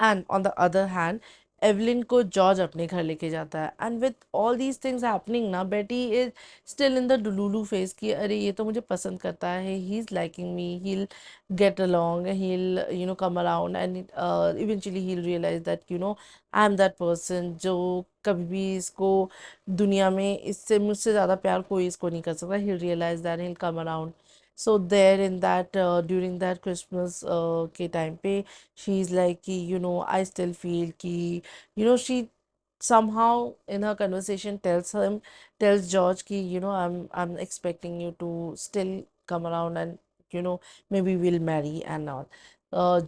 And on the other hand Evelyn को George अपने घर लेके जाता है, and with all these things happening ना, Betty is still in the delulu phase कि अरे ये तो मुझे पसंद करता है, he is liking me, he'll get along, he'll come around, and eventually he'll realize that I'm that person जो कभी भी इसको दुनिया में इससे मुझसे ज़्यादा प्यार कोई इसको नहीं कर सकता. He'll realize that, he'll come around. So there in that during that Christmas के time पे she's like कि I still feel कि she somehow in her conversation tells George कि I'm expecting you to still come around, and maybe we'll marry and all.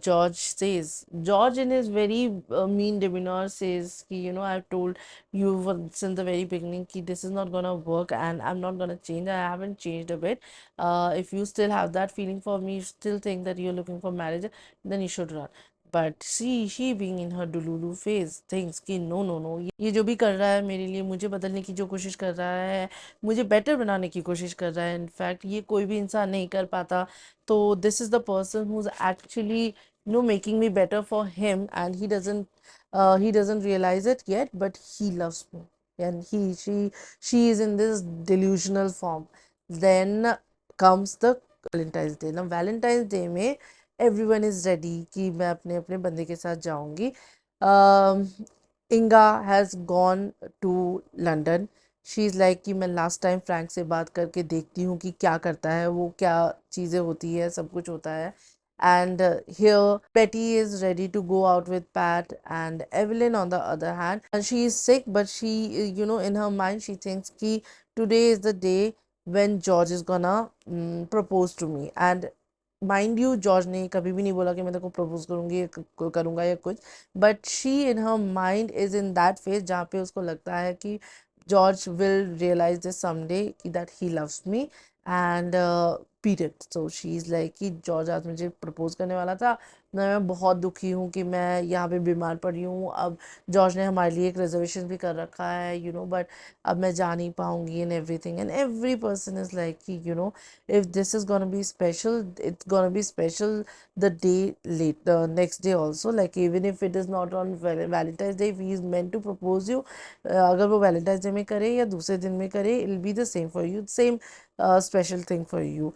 George in his very mean demeanor says कि I've told you since the very beginning कि this is not gonna work, and I'm not gonna change. I haven't changed a bit. If you still have that feeling for me, you still think that you're looking for marriage, then you should run. But she being in her delulu phase thinks कि no no no, ये जो भी कर रहा है मेरे लिए, मुझे बदलने की जो कोशिश कर रहा है, मुझे बेटर बनाने की कोशिश कर रहा है, इनफैक्ट ये कोई भी इंसान नहीं कर पाता. तो this is the person who is actually making me better for him, and he doesn't realize it yet, but he loves me, and she is in this delusional form. Then comes the Valentine's Day. Now Valentine's Day में everyone is ready कि मैं अपने अपने बंदे के साथ जाऊंगी. Inga has gone to London. She is like कि मैं लास्ट टाइम फ्रैंक से बात करके देखती हूँ कि क्या करता है वो, क्या चीज़ें होती है, सब कुछ होता है. And here Betty is ready to go out with Pat, and Evelyn on the other hand, and she is sick, but she in her mind she thinks ki today is the day when George is gonna propose to me. And mind you George ने कभी भी नहीं बोला कि मैं तेरे को propose करूंगी या करूंगा या कुछ, but she in her mind is in that phase जहाँ पे उसको लगता है कि George will realise this someday कि that he loves me, and period. So she is like कि जॉर्ज आज मुझे प्रपोज करने वाला था, मैं बहुत दुखी हूँ कि मैं यहाँ पे बीमार पड़ी हूँ. अब जॉर्ज ने हमारे लिए एक रिजर्वेशन भी कर रखा है, बट अब मैं जा नहीं पाऊंगी, and everything, and every person is like कि if this is gonna be special, it's gonna be special the day late, the next day also. Like even if it is not on Valentine's Day, if he is meant to propose you, अगर वो Valentine's Day में करे या दूसरे दिन में करे, it'll be the same for you, same special thing for you.